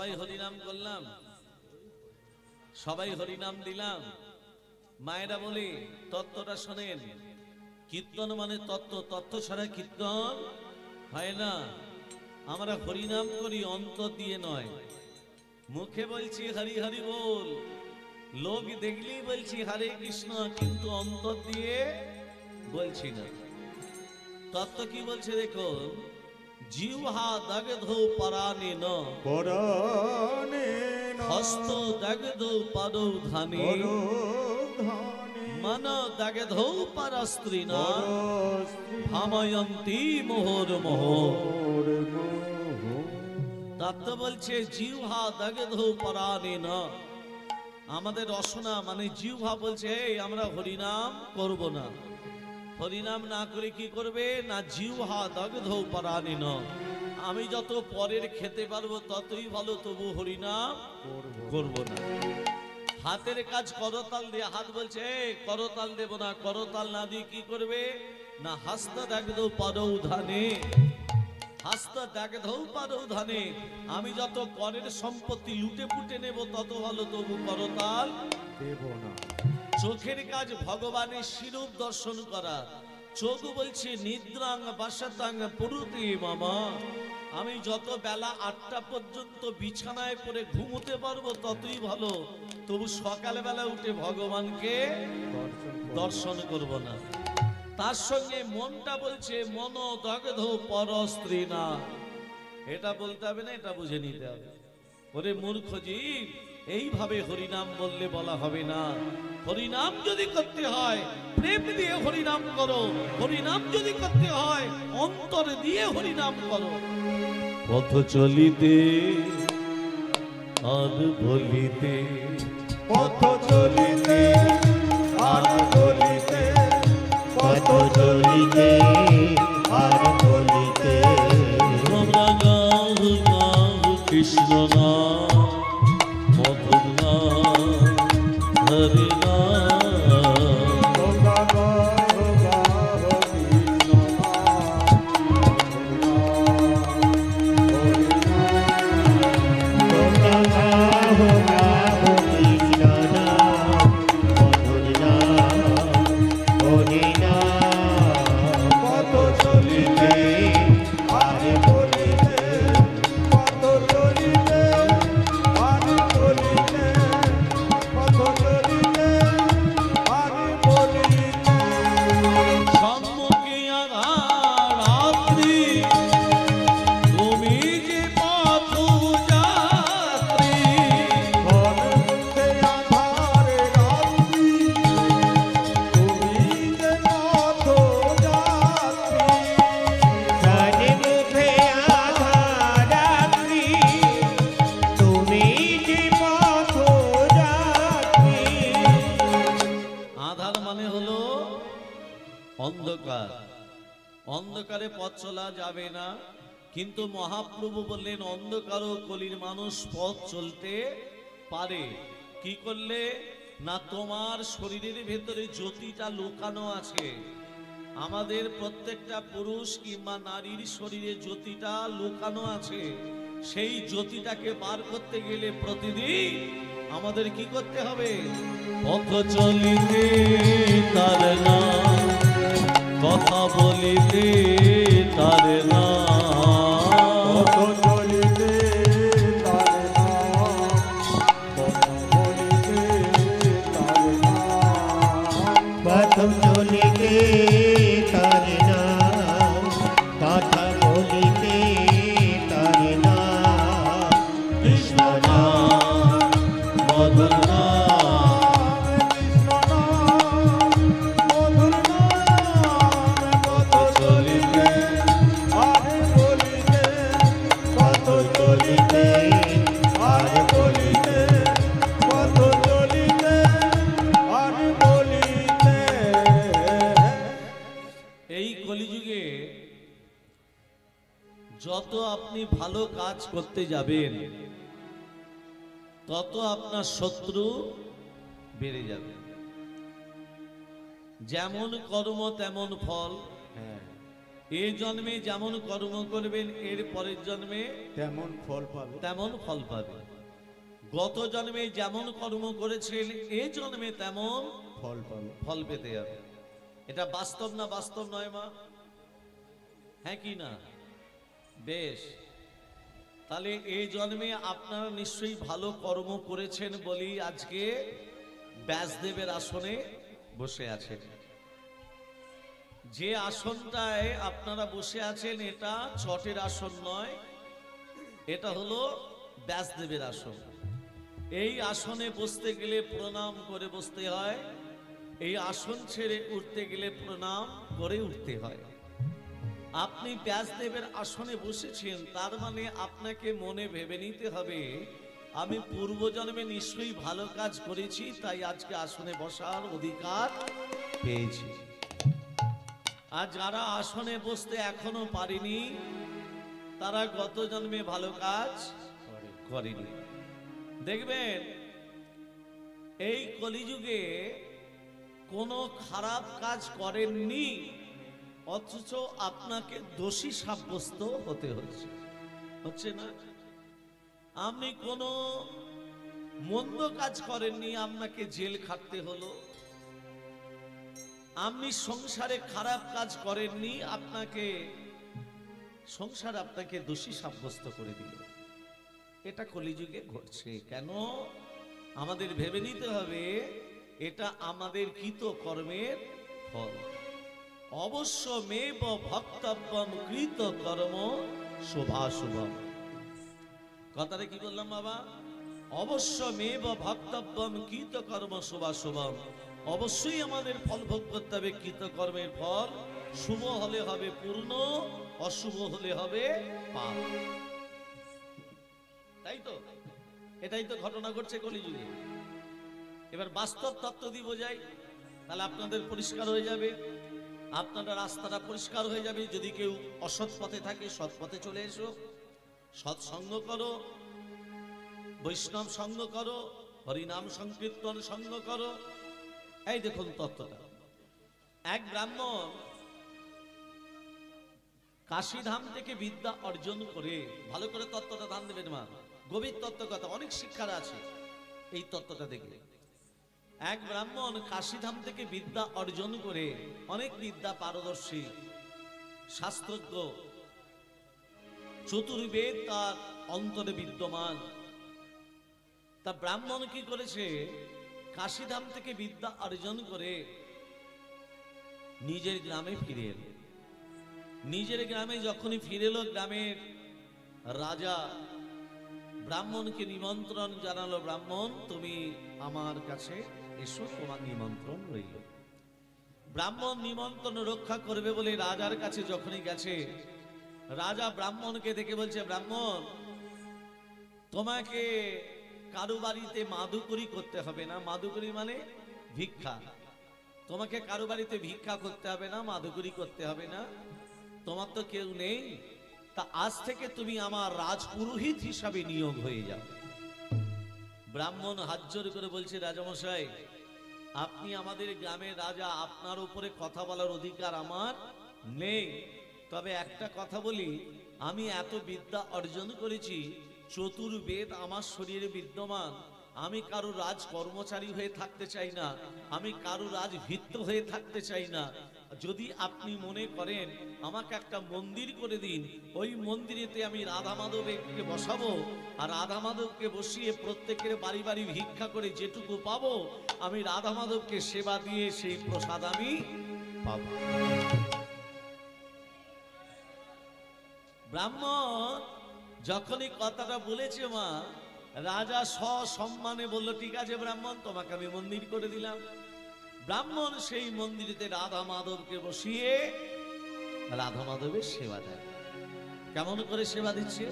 সবাই হরিনাম করলাম, সবাই হরিনাম দিলাম। মায়েরা বলে তত্ত্বটা শোনেন, কীর্তন মানে তত্ত্ব, তত্ত্ব ছাড়া কীর্তন হয় না। আমরা হরিনাম করি অন্তর দিয়ে নয়, মুখে বলছি হরি হরি বল, লোক দেখলেই বলছি হরে কৃষ্ণ, কিন্তু অন্তর দিয়ে বলছি না। তত্ত্ব কি বলছে দেখুন, জিহ্বা দগ্ধ পরাণেন হস্ত দগ্ধ পরৌ ধানে মন দগ্ধ পরস্ত্রীণা ভাময়ন্তি মুহুর্মুহ। তত্ত্ব বলছে জিহ্বা দগ্ধ পরাণেন, আমাদের রসনা মানে জিহ্বা বলছে এই আমরা হরিনাম করব না। হরিনাম না করে কি করবে না, জিহ্বা দগ্ধ পরাণেন, আমি যত পরের খেতে পারবো ততই ভালো, তবু হরিনাম করব না। হাতের কাজ করতাল দিয়ে, হাত বলছে করতাল দেব না, করতাল না দিয়ে কি করবে না, হস্ত দগ্ধ পরৌ ধানে, হস্ত দগ্ধ পরৌ ধানে, আমি যত করের সম্পত্তি লুটে পুটে নেব তত ভালো, তবু করতাল দেব না। চোখের কাজ ভগবানের শিরূপ দর্শন করা, চোখ বলছে নিদ্রাং বাসাতাং পুরুতি মামা, আমি যত বেলা 8টা পর্যন্ত বিছানায় পড়ে ঘুমোতে পারবো ততই ভালো, তবু সকালবেলা উঠে ভগবানকে দর্শন করব না। তার সঙ্গে মনটা বলছে মন দগ্ধ পরস্ত্রীণা, এটা বলতে হবে না, এটা বুঝে নিতে হবে। ওরে মূর্খ জীব, এইভাবে হরিনাম বললে বলা হবে না। হরিনাম যদি করতে হয় প্রেম দিয়ে হরিনাম করো, হরিনাম যদি করতে হয় অন্তর দিয়ে হরিনাম করো। পথ চলিতে আর বলিতে, পথ চলিতে আর বলিতে, পথ চলিতে আর বলিতে, তোমরা গাও গাও কৃষ্ণ নাম মধুর নাম হরি নাম, তোমরা গাও গাও কৃষ্ণ নাম, তোমরা গাও গাও কৃষ্ণ নাম মধুর নাম হরি নাম। পথ চলিতে আর বলিতে, পথ চলিতে আর বলিতে, পথ চলিতে আর বলিতে, সম্মুখে আধার রাত্রি তুমি যে পথ যাত্রী, ঘরে আধার রাত্রি তুমি যে পথ যাত্রী, ঘরে মুখে আধার রাত্রি তুমি যে পথ যাত্রী। আধার মানে হলো অন্ধকার, অন্ধকারে পথ চলা যাবে না। কিন্তু মহাপ্রভু বললেন অন্ধকার ও কলির মানুষ পথ চলতে পারে। কি করলে না, তোমার শরীরের ভেতরে জ্যোতিটা লুকানো আছে। আমাদের প্রত্যেকটা পুরুষ কিংবা নারীর শরীরে জ্যোতিটা লুকানো আছে। সেই জ্যোতিটাকে বার করতে গেলে প্রতিদিন আমাদের কি করতে হবে, পথ চলিতে তার নাম, কথা বলিতে তার নাম, পথ চলিতে তার নাম, কথা বলিতে তার নাম, পথ চলিতে তার নাম, কথা বলিতে তার নাম, কৃষ্ণ নাম মধুর নাম, কৃষ্ণ নাম মধুর নাম, পথ চলিতে আর বলিতে, পথ চলিতে আর বলিতে, পথ চলিতে আর বলিতে। এই কলিযুগে যত আপনি ভালো কাজ করতে যাবেন তত আপনার শত্রু বেড়ে যাবে। যেমন কর্ম তেমন ফল। এই জন্মে যেমন কর্ম করবেন এর পরের জন্মে তেমন ফল পাবে। তেমন ফল পাবে। গত জন্মে যেমন কর্ম করেছেন এই জন্মে তেমন ফল পাবে। ফল পেতে যাবে। এটা বাস্তব না বাস্তব নয় মা? হ্যাঁ কি না? বেশ, তাহলে এই জন্মে আপনারা নিশ্চয়ই ভালো কর্ম করেছেন বলেই আজকে ব্যাসদেবের আসনে বসে আছেন। যে আসনটায় আপনারা বসে আছেন এটা চটের আসন নয়, এটা হলো ব্যাসদেবের আসন। এই আসনে বসতে গেলে প্রণাম করে বসতে হয়, এই আসন ছেড়ে উঠতে গেলে প্রণাম করে উঠতে হয়। আপনি ব্যাসদেবের আসনে বসেছেন, তার মানে আপনাকে মনে ভেবে নিতে হবে আমি পূর্বজন্মে নিশ্চয়ই ভালো কাজ করেছি, তাই আজকে আসনে বসার অধিকার পেয়েছি। আর যারা আসনে বসতে এখনো পারেনি তারা গত জন্মে ভালো কাজ করেনি। দেখবেন এই কলিযুগে কোনো খারাপ কাজ করেননি, অথচ আপনাকে দোষী সাব্যস্ত হতে হচ্ছে না? আপনি কোনো মন্দ কাজ করেননি, আপনাকে জেল খাটতে হলো। আপনি সংসারে খারাপ কাজ করেননি, সংসার আপনাকে দোষী সাব্যস্ত করে দিল। এটা কলিযুগে ঘটছে। কেন? আমাদের ভেবে নিতে হবে এটা আমাদের কৃত কর্মের ফল। অবশ্য মেব ভক্তব্যম কৃত কর্ম শুভাশুভম। কথাটা কি বললাম বাবা? অবশ্য মেব ভক্তব্যম কৃত কর্ম শুভাশুভম। অবশ্যই আমাদের ফল ভোগ করতে হবে কৃত কর্মের ফল। শুভ হলে হবে পূর্ণ, অশুভ হলে হবে পাপ। তাই তো? এটাই তো ঘটনা ঘটছে কলিযুগে। এবার বাস্তব তত্ত্ব দিয়ে বোঝাই, তাহলে আপনাদের পরিষ্কার হয়ে যাবে, আপনাদের রাস্তাটা পরিষ্কার হয়ে যাবে। যদি কেউ অসৎ পথে থাকে সৎ পথে চলে এসো, সৎসঙ্গ করো, বৈষ্ণব সঙ্গ করো, হরিনাম সংকীর্তন সঙ্গ করো। এই দেখুন তত্ত্বটা। এক ব্রাহ্মণ কাশীধাম থেকে বিদ্যা অর্জন করে, ভালো করে তত্ত্বটা ধ্যান দেবেন মা, গভীর তত্ত্ব কথা, অনেক শিক্ষার আছে এই তত্ত্বটা দেখলে। এক ব্রাহ্মণ কাশীধাম থেকে বিদ্যা অর্জন করে, অনেক বিদ্যা পারদর্শী, শাস্ত্রজ্ঞ, চতুর্বেদ তার অন্তরে বিদ্যমান। তা ব্রাহ্মণ কি করেছে? কাশীধাম থেকে বিদ্যা অর্জন করে নিজের গ্রামে ফিরে এলো। নিজের গ্রামে যখনই ফিরে এলো, গ্রামের রাজা ব্রাহ্মণকে নিমন্ত্রণ জানালো, ব্রাহ্মণ তুমি আমার কাছে এসো, তোমার নিমন্ত্রণ রইল। ব্রাহ্মণ নিমন্ত্রণ রক্ষা করবে বলে রাজার কাছে যখনই গেছে, রাজা ব্রাহ্মণকে দেখে বলছে, ব্রাহ্মণ তোমাকে কারো বাড়িতে মাদুকরি করতে হবে না। মাদুকরি মানে ভিক্ষা। তোমাকে কারো বাড়িতে ভিক্ষা করতে হবে না, মাদুকরি করতে হবে না, তোমার তো কেউ নেই। তা আজ থেকে তুমি আমার রাজপুরোহিত হিসাবে নিয়োগ হয়ে যাও। ব্রাহ্মণ হাত জোর করে বলছে, রাজামশাই আপনি আমাদের গ্রামের রাজা, আপনার উপরে কথা বলার অধিকার আমার নেই। তবে একটা কথা বলি, আমি এত বিদ্যা অর্জন করেছি, চতুর্বেদ আমার শরীরে বিদ্যমান। আমি কারো রাজ কর্মচারী হয়ে থাকতে চাই না, আমি কারো রাজভৃত্য হয়ে থাকতে চাই না। যদি আপনি মনে করেন আমাকে একটা মন্দির করে দিন, ওই মন্দিরেতে আমি রাধা মাধবকে বসাবো, আর রাধা মাধবকে বসিয়ে প্রত্যেকের বাড়ি বাড়ি ভিক্ষা করে যেটুকু পাবো আমি রাধা মাধবকে সেবা দিয়ে সেই প্রসাদ আমি পাবো। ব্রাহ্মণ যখনই কথাটা বলেছে মা, রাজা সসম্মানে বলল, ঠিক আছে ব্রাহ্মণ, তোমাকে আমি মন্দির করে দিলাম। ব্রাহ্মণ সেই মন্দিরেতে রাধা মাধবকে বসিয়ে রাধা মাধবের সেবা দেয়। কেমন করে সেবা দিচ্ছে?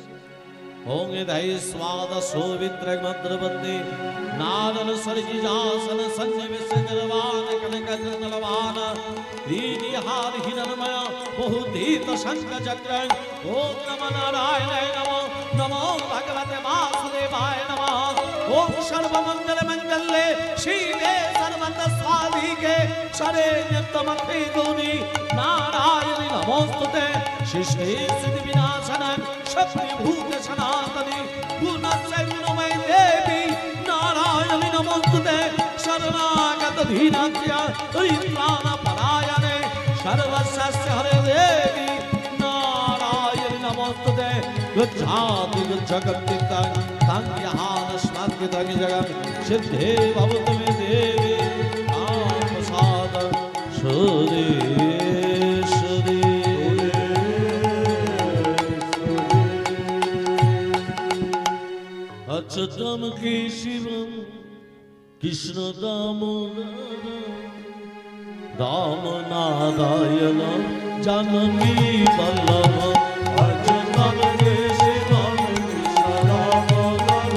ওং এধাই স্বাদ সৌমিত্র মন্ত্রবন্দে নাদন সরজিজাসন সন্নিবেশ জলবান কনক জলবান দীনি হার হিরণময় বহুধীত শঙ্খ চক্র। ওম নমঃ নারায়ণায় নমঃ, নমো ভগবতে বাসুদেবায় নমঃ। ওম সর্বমঙ্গল মঙ্গলে শিবে সর্বত স্বাধীন দিকে সারে নিত্যমতে গৌরী নারায়ণী নমস্তুতে সৃষ্টি স্থিতি বিনাশনায় শক্তি ভূতে সনাতনী গুণাশ্রয় গুণময় দেবী নারায়ণী নমস্তুতে শরণাগত ধীরাজ্ঞা হরিত্রাণ পরায়ণে সর্বস্য হরে দেবী নারায়ণী নমস্তুতে গচ্ছাতি গচ্ছগত্তিতাং তাং ইয়াহান স্মার্তিতাং জগৎ সিদ্ধে ভবতু মে দেবী প্রসাদ সুরেশ্বরী अच्युतम केशवम कृष्ण दामोदर राम नारायण जानकी वल्लभ अच्युतम केशवम कृष्ण दामोदर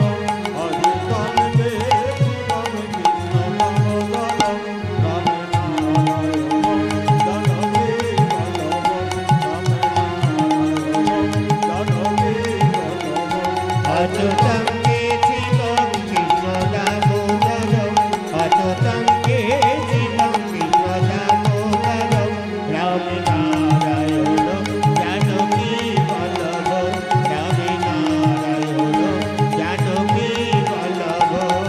अच्युतम केशवम कृष्ण दामोदर राम नारायण जानकी वल्लभ अच्युतं केशवं कृष्ण दामोदरं अच्युतं केशवं कृष्ण दामोदरं राम नारायणं जानकी वल्लभं राम नारायणं जानकी वल्लभं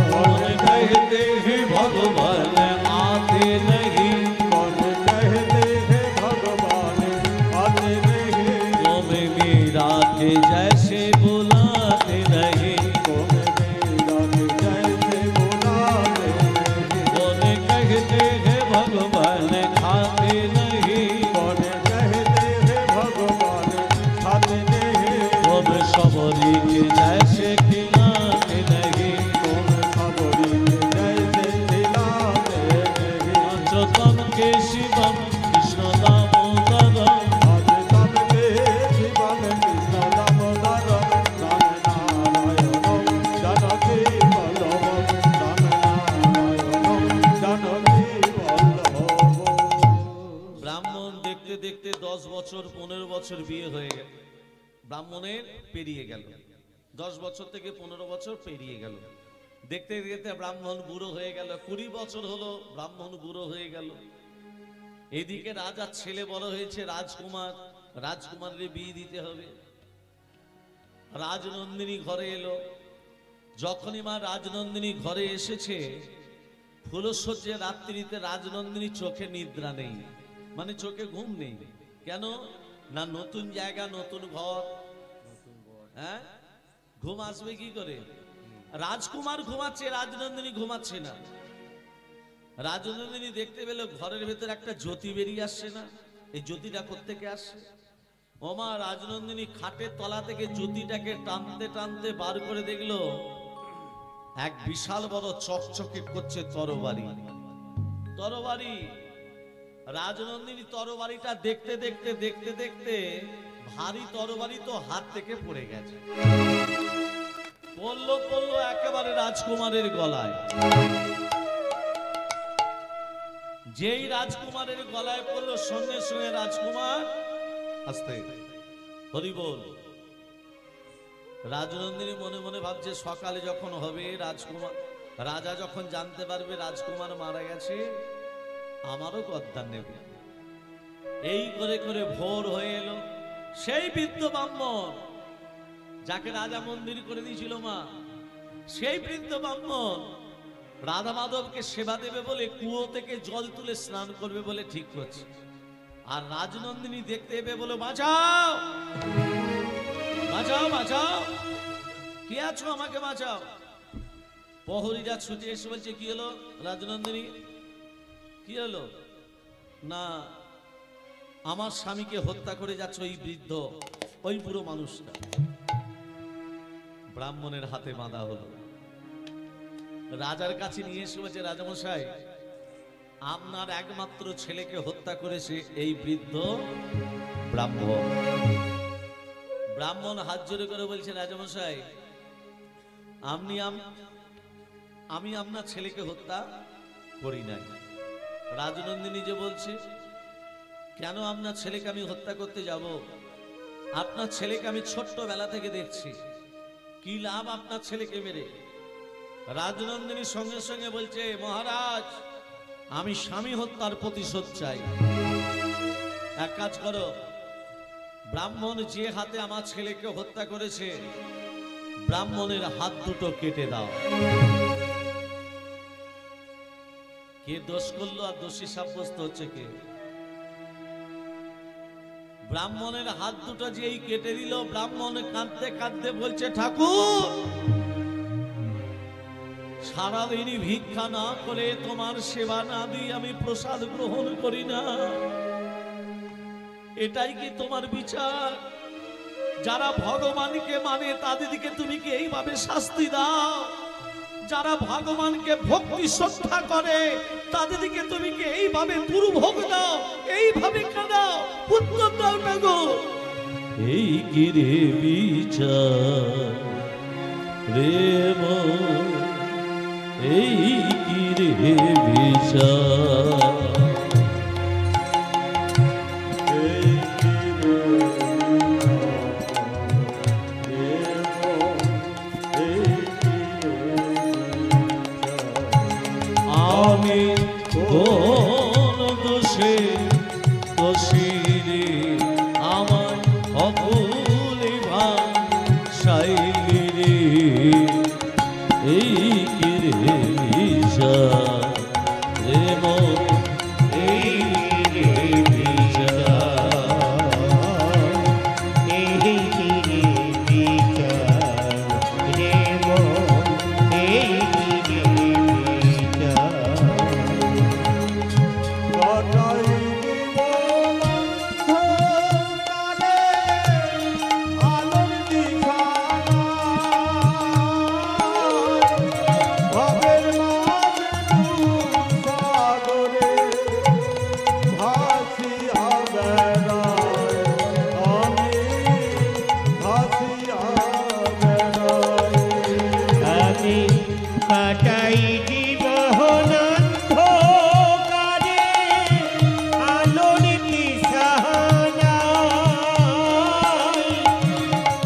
कहते हैं भगवान आते नहीं कौन कहते हैं भगवान आते नहीं तुम मीरा के जैसे बुलाते नहीं कौन मेरा के जैसे बुलाते नहीं कौन कहते हैं भगवान खाते नहीं कौन कहते हैं भगवान खाते नहीं तुम सबरी के जैसे खिलाते नहीं कौन खबरी के जैसे खिलाते नहीं अच्युतम केशवम कृष्ण दामोदर आज तब के जीवन कृष्ण दामोदर राम नारायण जानकी वल्लभ राम नारायण जानकी वल्लभ ব্রাহ্মণ দেখতে দেখতে 10 বছর 15 বছর বিয়ে হয়ে গেল ব্রাহ্মণের পেরিয়ে গেল 10 বছর থেকে 15 বছর পেরিয়ে গেল দেখতে দেখতে ব্রাহ্মণ বুড়ো হয়ে গেল 20 বছর হলো ব্রাহ্মণ বুড়ো হয়ে গেল এদিকে রাজার ছেলে বড় হয়েছে রাজকুমার রাজকুমারের বিয়ে দিতে হবে রাজনন্দিনী ঘরে এলো যখনই মা রাজনন্দিনী ঘরে এসেছে ফুলশয্যে রাত্রিতে রাজনন্দিনী চোখে নিদ্রা নেই মানে চোখে ঘুম নেই কেন না নতুন জায়গা নতুন ঘর হ্যাঁ ঘুম আসবে কি করে রাজকুমার ঘুমাচ্ছে রাজনন্দিনী ঘুমাচ্ছে না রাজনন্দিনী দেখতে পেল ঘরের ভেতর একটা জ্যোতি বেরিয়ে আসছে না এই জ্যোতিটা কোত্থেকে আসছে ওমা রাজনন্দিনী খাটের তলা থেকে জ্যোতিটাকে টানতে টানতে বার করে দেখলো এক বিশাল বড় চকচকে করছে তরবারি তরবারি রাজনন্দিনী তরবারিটা দেখতে দেখতে দেখতে দেখতে ভারী তরবারি তো হাত থেকে পড়ে গেছে পড়লো পড়লো একেবারে রাজকুমারের গলায় যেই রাজকুমারের গলায় পড়লো সঙ্গে সঙ্গে রাজকুমার আস্তে হরি বল রাজনন্দিনী মনে মনে ভাবছে সকালে যখন হবে রাজকুমার রাজা যখন জানতে পারবে রাজকুমার মারা গেছে আমারও গদ্দান নেবে এই করে করে ভোর হয়ে এলো সেই বৃদ্ধ ব্রাহ্মণ যাকে রাজা মন্দির করে দিয়েছিল মা সেই বৃদ্ধ ব্রাহ্মণ রাধা মাধবকে সেবা দেবে বলে কুয়ো থেকে জল তুলে স্নান করবে বলে ঠিক করছে আর রাজনন্দিনী দেখতে এবে বলে বাঁচাও বাঁচাও বাঁচাও কে আছো আমাকে বাঁচাও প্রহরীরা ছুটে এসে বলছে কি হলো রাজনন্দিনী কি হলো না আমার স্বামীকে হত্যা করে যাচ্ছে ওই বৃদ্ধ ওই বুড়ো মানুষটা ব্রাহ্মণের হাতে বাঁধা হলো রাজার কাছে নিয়ে এসে বলছে রাজামশাই আপনার একমাত্র ছেলেকে হত্যা করেছে এই বৃদ্ধ ব্রাহ্মণ ব্রাহ্মণ হাত জোড়ে করে বলছে রাজামশাই আমি আপনার ছেলেকে হত্যা করি নাই রাজনন্দিনী যে বলছে কেন আপনার ছেলেকে আমি হত্যা করতে যাব আপনার ছেলেকে আমি ছোট্টবেলা থেকে দেখছি কি লাভ আপনার ছেলেকে মেরে রাজনন্দিনী সঙ্গে সঙ্গে বলছে মহারাজ আমি স্বামী হত্যার প্রতিশোধ চাই। এক কাজ করো, ব্রাহ্মণ যে হাতে আমার ছেলেকে হত্যা করেছে ব্রাহ্মণের হাত দুটো কেটে দাও। কে দোষ করলো আর দোষী সাব্যস্ত হচ্ছে কে? ব্রাহ্মণের হাত দুটো যেই কেটে দিল, ব্রাহ্মণ কাঁদতে কাঁদতে বলছে, ঠাকুর সারাদিনই ভিক্ষা না করে তোমার সেবা না দিয়ে আমি প্রসাদ গ্রহণ করি না, এটাই কি তোমার বিচার? যারা ভগবানকে মানে তাদেরকে তুমি কি এইভাবে শাস্তি দাও? যারা ভগবানকে ভক্তি শ্রদ্ধা করে তাদেরকে তুমি কি এইভাবে দুর্ভোগ দাও, এইভাবে কাঁদাও? উত্তর দাও না গো। এই কি রে বিচার রে মন, এই কি রে বিচার? আমি কোন দোষে দোষী রে আমার অকুলে ভাষাইলি রে, এই কি রে বিচার রে মন, এই কি রে বিচার? এই কি রে বিচার রে মন, এই কি রে বিচার? কাটাই জীবন অন্ধকারে আলোর দিশানায়, ভবের মাঝে সাগরে ভাসিয়া বেড়াই, আমি ভাসিয়া বেড়াই। আমি কাটাই জীবন অন্ধকারে আলোর দিশানায়,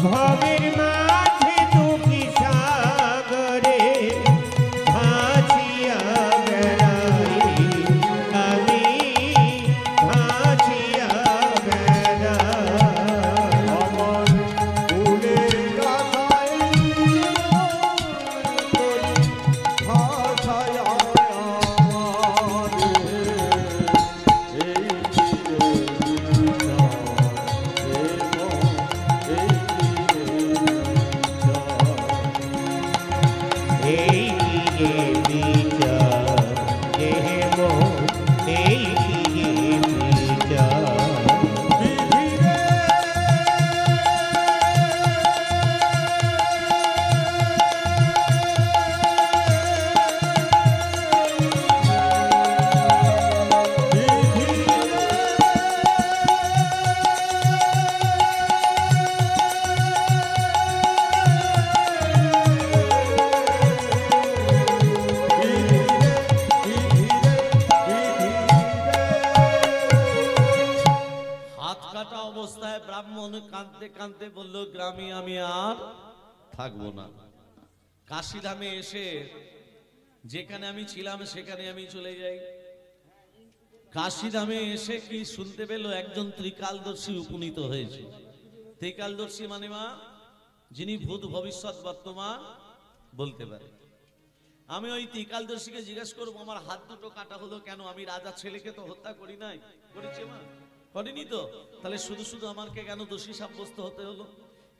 ভবের মাঝে দুঃখী সাগরে ভাসিয়া বেড়াই, আমি ভাসিয়া বেড়াই। আমার ফুলের গাথায় ভাষায় আমাদের এই চিরে বিচার, এই চিরে বিচার। এই কি রে বিচার হে মন, এই কি রে বিচার? বিধি রে হাত কাটা অবস্থায় ব্রাহ্মণ কাঁদতে কাঁদতে বলল, গ্রামে আমি আর থাকবো না। কাশীধামে এসে যেখানে আমি ছিলাম সেখানে আমি চলে যাই। কাশীধামে এসে কি শুনতে পেল, একজন ত্রিকালদর্শী উপনীত হয়েছে। ত্রিকালদর্শী মানে মা, যিনি ভূত ভবিষ্যৎ বর্তমান বলতে পারে। আমি ওই ত্রিকালদর্শীকে জিজ্ঞেস করবো, আমার হাত দুটো কাটা হলো কেন? আমি রাজার ছেলেকে তো হত্যা করি নাই। করেছে মা? করিনি তো। তাহলে শুধু শুধু আমাকে কেন দোষী সাব্যস্ত হতে হলো?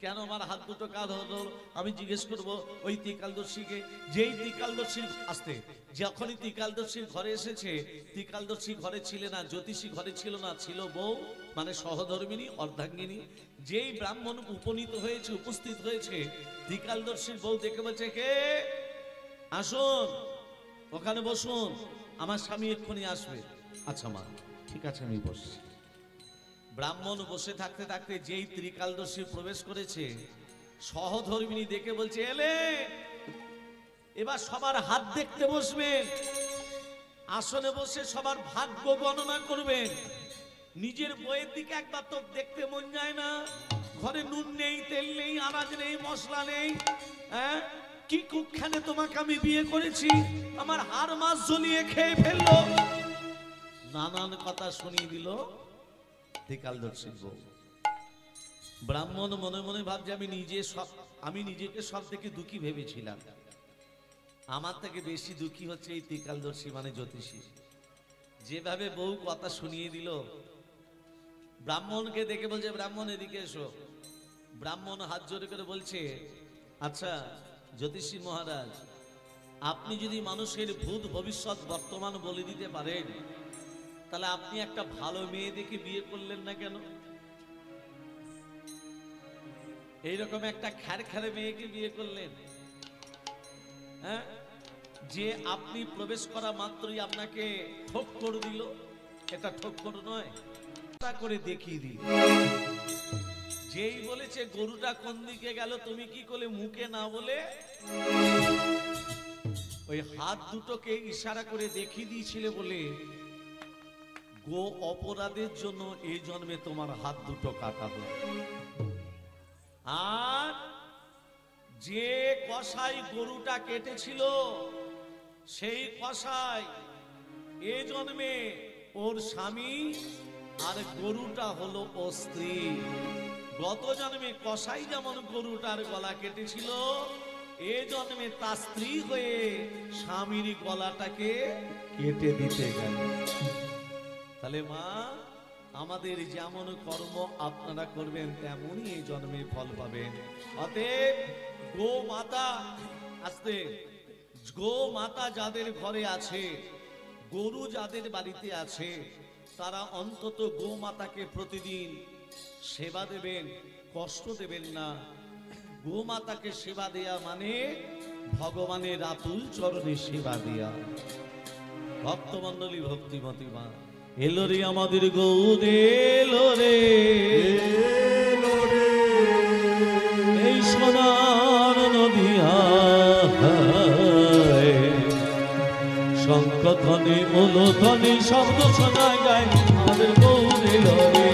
কেন আমার হাত দুটো কাটা হলো? আমি জিজ্ঞেস করব ওই ত্রিকালদর্শীকে। যেই ত্রিকালদর্শীর আসতে, যখনই ত্রিকালদর্শীর ঘরে এসেছে, ত্রিকালদর্শী ঘরে ছিল না, জ্যোতিষী ঘরে ছিল না, ছিল বউ মানে সহধর্মিনী অর্ধাঙ্গিনী। যেই ব্রাহ্মণ উপনীত হয়েছে, উপস্থিত হয়েছে, ত্রিকালদর্শীর বউ দেখে বলছে, কে? আসুন, ওখানে বসুন, আমার স্বামী এক্ষুনি আসবে। আচ্ছা মা, ঠিক আছে, আমি বসছি। ব্রাহ্মণ বসে থাকতে থাকতে যেই ত্রিকালদর্শী প্রবেশ করেছে, সহধর্মিনী দেখে বলছে, এলে এবার সবার হাত দেখতে বসবেন, আসনে বসে সবার ভাগ্য গণনা করবেন। নিজের বইয়ের দিকে একবার তো দেখতে মন যায় না? ঘরে নুন নেই, তেল নেই, আনাজ নেই, মশলা নেই, হ্যাঁ? কি কুক্ষানে তোমাকে আমি বিয়ে করেছি, আমার হাড় মাস জ্বলিয়ে খেয়ে ফেললো, নানান কথা শুনিয়ে দিল ত্রিকালদর্শী বউ। ব্রাহ্মণ মনে মনে ভাবছে আমি নিজেকে সব থেকে দুঃখী ভেবেছিলাম, আমার থেকে বেশি দুঃখী হচ্ছে এই ত্রিকালদর্শী মানে জ্যোতিষী। যেভাবে বউ কথা শুনিয়ে দিল, ব্রাহ্মণকে দেখে বলছে, ব্রাহ্মণ এদিকে এসো। ব্রাহ্মণ হাত জোড়ে করে বলছে, আচ্ছা জ্যোতিষী মহারাজ, আপনি যদি মানুষের ভূত ভবিষ্যৎ বর্তমান বলে দিতে পারেন, তাহলে আপনি একটা ভালো মেয়ে দেখে বিয়ে করলেন না কেন? এইরকম একটা খ্যারখ্যারে মেয়েকে বিয়ে করলেন, হ্যাঁ, যে আপনি প্রবেশ করা মাত্রই আপনাকে ঠোক্কর দিল। এটা ঠোক্কর নয়, করে দেখিয়ে দিল। যেই বলেছে গরুটা কোন দিকে গেল, তুমি কি করলে? মুখে না বলে ওই হাত দুটোকে ইশারা করে দেখিয়ে দিয়েছিলে বলে গো অপরাধের জন্য এই জন্মে তোমার হাত দুটো কাটা হলো। আর যে কসাই গরুটা কেটেছিল, সেই কসাই এ জন্মে ওর স্বামী, আর গরুটা হলো ও স্ত্রী। গত জন্মে কসাই যেমন গরুটার গলা কেটেছিল, এ জন্মে তার স্ত্রী হয়ে স্বামীর গলাটাকে কেটে দিতে গেল। তাহলে মা, আমাদের যেমন কর্ম আপনারা করবেন, তেমনই এই জন্মে ফল পাবেন। অতএব গো মাতা, আস্তে, গো মাতা যাদের ঘরে আছে, গরু যাদের বাড়িতে আছে, তারা অন্তত গো মাতাকে প্রতিদিন সেবা দেবেন, কষ্ট দেবেন না। গো মাতাকে সেবা দেয়া মানে ভগবানের আতুল চরণে সেবা দেয়া। ভক্তমণ্ডলী, ভক্তিমতী মা, এলো রে আমাদের গৌর, এলো রে, এই সোনার নদিয়া, শঙ্খ ধ্বনি ওলো ধ্বনি শব্দ শোনা যায়, আমাদের গৌর এলো রে।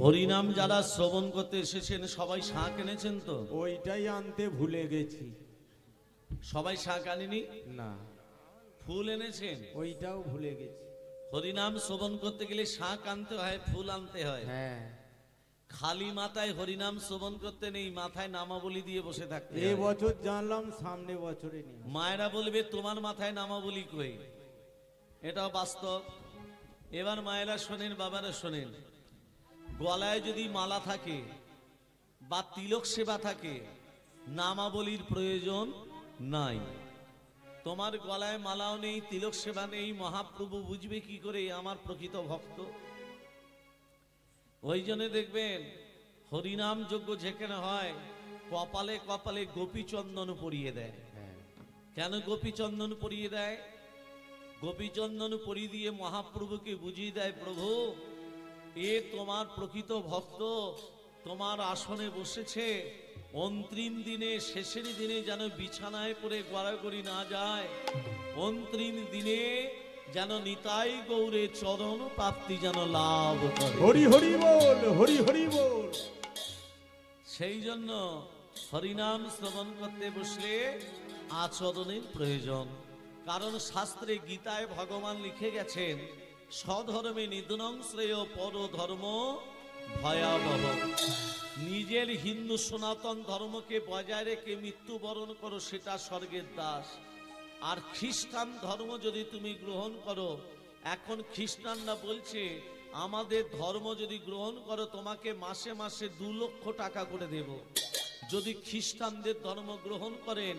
হরিনাম যারা শ্রবণ করতে এসেছেন সবাই শাঁখ এনেছেন তো? ওইটাই আনতে ভুলে গেছি। সবাই শাঁখ আনেনি? না, ফুল এনেছেন? ওইটাও ভুলে গেছি। হরিনাম শ্রবণ করতে গেলে শাঁখ আনতে হয়, ফুল আনতে হয়। হ্যাঁ, খালি মাথায় হরিনাম শ্রবণ করতে নেই, মাথায় নামাবলি দিয়ে বসে থাকতে এই হয়। বছর জানলাম, সামনে বছরে নিয়ে মায়েরা বলবে তোমার মাথায় নামাবলি কই, এটাও বাস্তব। এবার মায়েরা শোনেন, বাবারা শোনেন, গলায় যদি মালা থাকে বা তিলক সেবা থাকে, নামাবলির প্রয়োজন নাই। তোমার গলায় মালাও নেই, তিলক সেবা নেই, মহাপ্রভু বুঝবে কি করে আমার প্রকৃত ভক্ত? ওই জন্য দেখবেন হরিনাম যজ্ঞ যেখানে হয়, কপালে কপালে গোপীচন্দন পরিয়ে দেয়। কেন গোপীচন্দন পরিয়ে দেয়? গোপীচন্দন পরিয়ে দিয়ে মহাপ্রভুকে বুঝিয়ে দেয়, প্রভু এ তোমার প্রকৃত ভক্ত, তোমার আসনে বসেছে, অন্তিম দিনে, শেষের দিনে যেন বিছানায় পড়ে গড়াগড়ি না যায়, অন্তিম দিনে যেন নিতাই গৌরে চরণ প্রাপ্তি যেন লাভ করে। হরি হরি বল, হরি হরি বল। সেই জন্য হরিনাম শ্রবণ করতে বসলে আচরণের প্রয়োজন। কারণ শাস্ত্রে গীতায় ভগবান লিখে গেছেন, স্বধর্মে নিধনং শ্রেয় পর ধর্ম ভয়াবহ। নিজের হিন্দু সনাতন ধর্মকে বজায় রেখে মৃত্যুবরণ করো, সেটা স্বর্গের দাস। আর খ্রিস্টান ধর্ম যদি তুমি গ্রহণ করো, এখন খ্রিস্টানরা বলছে আমাদের ধর্ম যদি গ্রহণ করো তোমাকে মাসে মাসে 2 লক্ষ টাকা করে দেব। যদি খ্রিস্টানদের ধর্ম গ্রহণ করেন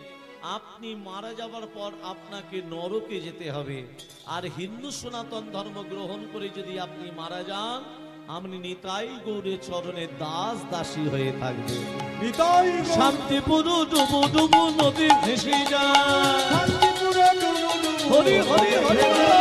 আপনি মারা যাবার পর আপনাকে নরকে যেতে হবে। আর হিন্দু সনাতন ধর্ম গ্রহণ করে যদি আপনি মারা যান আপনি নিতাই গৌরের চরণে দাস দাসী হয়ে থাকবে। নিতাই গৌর শান্তিপুরু ডুবু ডুবু নদী ভেসে যায়, শান্তিপুরে ডুবু ডুবু হরি হরি হরি বল।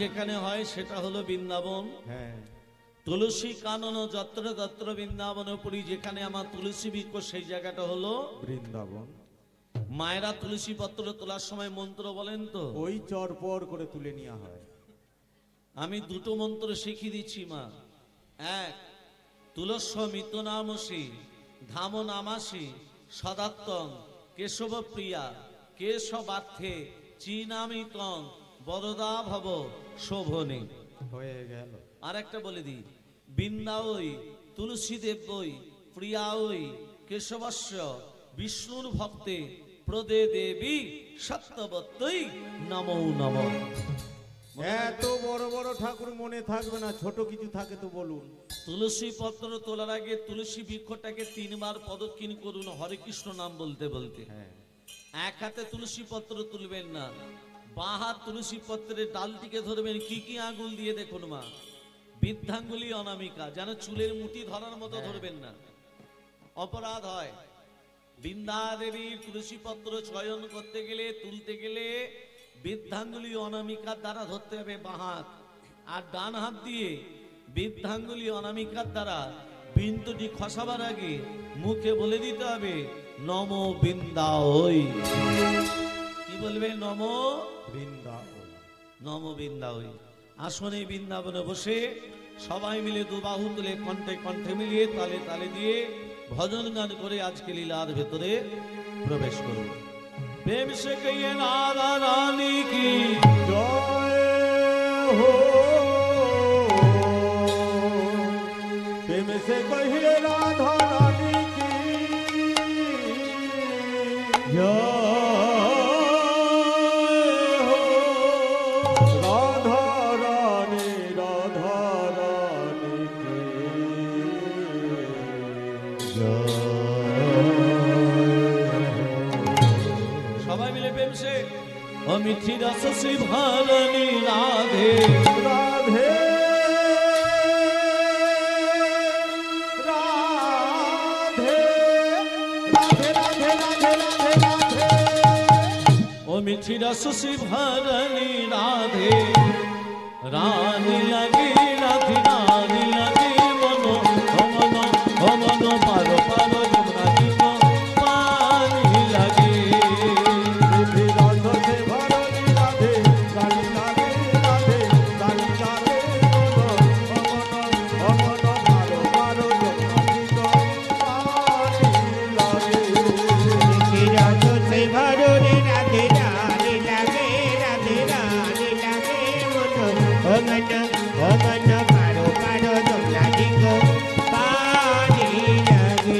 যেখানে হয় সেটা হলো বৃন্দাবন। হ্যাঁ, তুলসী কানন যত্র যত্র বৃন্দাবন পুরী, যেখানে আমার তুলসী বৃক্ষ সেই জায়গাটা হলো বৃন্দাবন। মায়েরা তুলসী পত্র তোলার সময় মন্ত্র বলেন তো, ওই চরপর করে তুলে নেওয়া হয়। আমি 2টো মন্ত্র শিখিয়ে দিচ্ছি মা। 1 তুলস্য মিতনামসি ধাম নামাসি সদাত্তং কেশব প্রিয়া কেশবার্থে চিনামিতং বরদা ভব শোভনে। হয়ে গেল। আর একটা বলে দিই, বৃন্দা ওই তুলসী দেব ওই প্রিয়া ওই কেশবস্য বিষ্ণুর ভক্তে প্রদে দেবী সত্যবত্যই নমো নমঃ। এত বড় বড় ঠাকুর মনে থাকবে না, ছোট কিছু থাকে তো বলুন। তুলসী পত্র তোলার আগে তুলসী বৃক্ষটাকে 3 বার প্রদক্ষিণ করুন হরে কৃষ্ণ নাম বলতে বলতে। হ্যাঁ, এক হাতে তুলসী পত্র তুলবেন না, বাঁ হাত তুলসী পত্রের ডালটিকে ধরবেন। কি কি আঙ্গুল দিয়ে দেখুন মা, বৃদ্ধাঙ্গুলি অনামিকা, যেন চুলের মুঠি ধরার মতো ধরবেন না, অপরাধ হয়। বৃন্দা দেবীর তুলসী পত্র চয়ন করতে গেলে তুলতে গেলে বৃদ্ধাঙ্গুলি অনামিকার দ্বারা ধরতে হবে বাঁ হাত, আর ডান হাত দিয়ে বৃদ্ধাঙ্গুলি অনামিকার দ্বারা বিন্দুটি খসাবার আগে মুখে বলে দিতে হবে নম বৃন্দা ওই। কি বলবে? নম বৃন্দাবন। নম বৃন্দা ওই। আসনে বৃন্দাবনে বসে সবাই মিলে 2 বাহু তুলে কণ্ঠে কণ্ঠে মিলিয়ে তালে তালে দিয়ে ভজন গান করে আজকে লীলার ভেতরে প্রবেশ করুন। প্রেম সে কইয়ে রাধা রানী কি জয় हो, प्रेम से कहिए राधा रानी की जय हो। राधा रानी की जय। সবাই মিলে প্রেম সে ও মিঠি রস শ্রী ভারণী রাধে राधे राधे राधे राधे राधे राधे राधे। ও মিঠি রস শ্রী ভারণী রাধে রানী লাগে রাধে রানী লাগে মন মন মন পারো পারো যমুনা জীব পানি লাগে। मिठी रस से भरली राधे रानी लागे राधे रानी लागे अमन अमन मारो मारो जमुना जी को पानी लागे।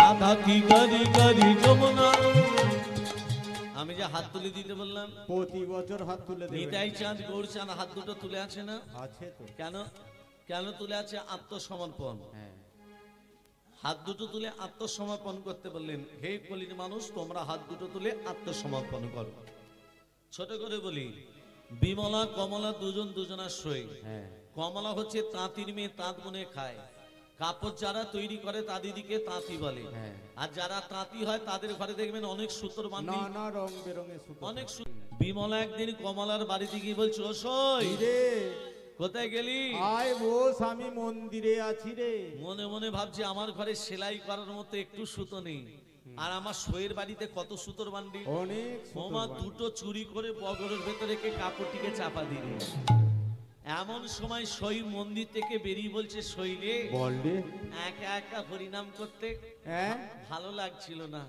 রাধা কি গরি গরি যমুনা। আমি যে হাত তুলে দিতে বললাম, প্রতি বছর হাত তুলে দেবে। নিতাই চাঁদ গৌর চাঁদ হাত দুটো তুলে আছে না? আছে তো। কেন কেন তুলে আছে? আত্মসমর্পণ। হ্যাঁ, হাত দুটো তুলে আত্মসমর্পণ করতে বললেন। হে কলির মানুষ, তোমরা হাত দুটো তুলে আত্মসমর্পণ করো। ছোট করে বলি, বিমলা কমলা দুজন দুজনার সই। হ্যাঁ, কমলা হচ্ছে তাঁতির মেয়ে, তাঁত বুনে খায়। কাপড় যারা তৈরি করে তাদেরকে তাঁতি বলে। হ্যাঁ। আর যারা তাঁতি হয় তাদের ঘরে দেখবেন অনেক সুতোর বান্ধি, নানা রং বেরঙের সুতো। অনেক বিমলা একদিন কমলার বাড়িতে গিয়ে বলছে, ও সই রে কোথায় গেলি? আয় বস, আমি মন্দিরে আছি রে। মনে মনে ভাবছি আমার ঘরে সেলাই করার মতো একটু সুতো নেই, আর আমার সইয়ের বাড়িতে কত সুতোর বান্ডিল, অনেক ওমা দুটো চুরি করে বগরের ভেতরে কে কাপড়টিকে চাপা দিলে। এমন সময় সই মন্দির থেকে বেরিয়ে বলছে, সইলে বললে একা একা হরিনাম করতে হ্যাঁ ভালো লাগছিল না,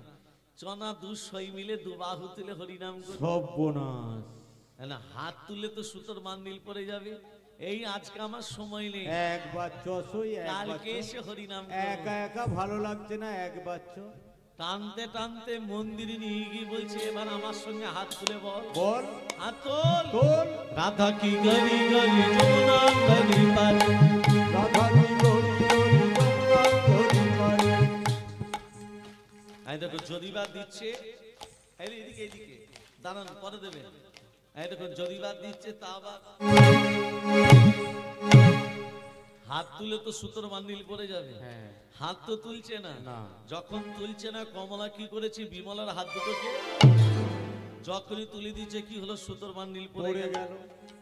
চনা দু সই মিলে দু বাহু তুলে হরিনাম করতে। সর্বনাশ। না, হাত তুলে তো সুতোর বান্ডিল পড়ে যাবে। এই আজকে আমার সময় নেই, একবার চসই কালকে এসে হরিনাম করব। একা একা ভালো লাগছে না, একবার চ টানতে টানতে মন্দিরে নিয়ে গিয়ে বলছে, এবার আমার সঙ্গে হাত তুলে বল, বল হাত তোল। তোল। রাধা কি গরি গরি যমুনা গরি পারি, রাধা কি গরি গরি যমুনা গরি পারি। এই দেখো যদিবাদ দিচ্ছে, এই এদিকে এদিকে দাঁড়ান, পরে দেবে। এই দেখো যদিবাদ দিচ্ছে, তা আবার হাত তুলে তো সুতোর বান্ডিল পড়ে যাবে। হ্যাঁ হাত তো তুলছে না। না। যখন তুলছে না, কমলা কি করেছে, বিমলার হাত দুটোকে যখনই তুলে দিচ্ছে, কি হলো, সুতোর বান্ডিল পড়ে পড়ে গেল। গেল।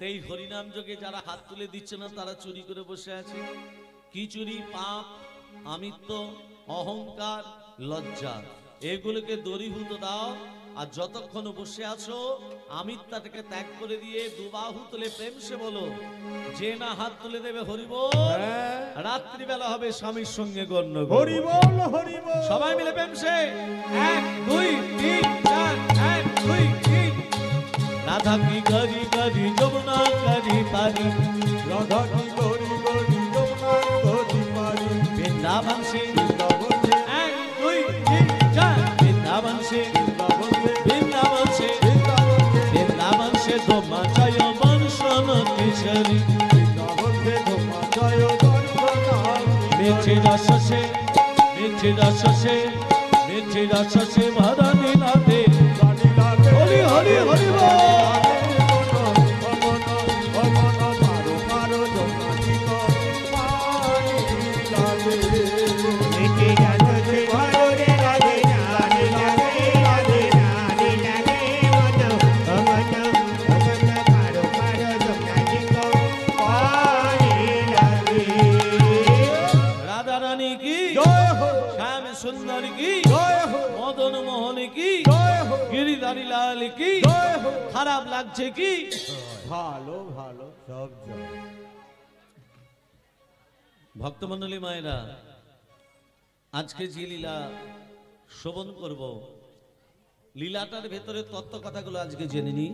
এই হরিনাম যোগে যারা হাত তুলে দিচ্ছে না, তারা চুরি করে বসে আছে। কি চুরি? পাপ, আমিত্ব, অহংকার, লজ্জা, এগুলোকে দূরীভূত দাও। আর যতক্ষণ বসে আছো, আমিত্বটাকে ত্যাগ করে দিয়ে দুবাহু তুলে প্রেম সে বলো, যে না হাত তুলে দেবে হরি বল, হ্যাঁ রাত্রিবেলা হবে স্বামীর সঙ্গে গণ্য করব। হরি বল হরি বল। সবাই মিলে প্রেম সে 1 2 3 4 1 2 3। রাধা কি গরি গরি যমুনা গরি পারি, রাধা কি গরি গরি যমুনা গরি পারি। বৃন্দাবন সে বৃন্দাবন সে 1 2 3 4। বৃন্দাবন সে বৃন্দাবন সে বৃন্দাবন সে বৃন্দাবন সে বৃন্দাবন সে ধোমা জয় বর্ষণ কিশোরী, বৃন্দাবন সে ধোমা জয় দর্শন মিঠি রস সে মিঠি রস সে মিঠি রস সে ভরণী নাথে। হরি হরি হরি বল। মিঠে রাধে ঘরে রাধে রাধে রাধে রাধে রাধে রাধে মন মন মন কারো কারো জোনাকি কো পারি লাগে। রাধা রানী কি, জয় হো শ্যাম সুন্দর কি, জয় হো মদন মোহন কি, জয় হো গিরিধারী লাল কি, জয় হো। খারাপ লাগছে কি? ভালো ভালো সব জয়। ভক্তমণ্ডলী মায়েরা, আজকে যে লীলা শ্রবণ করব, লীলাটার ভেতরে তত্ত্ব কথাগুলো আজকে জেনে নিই।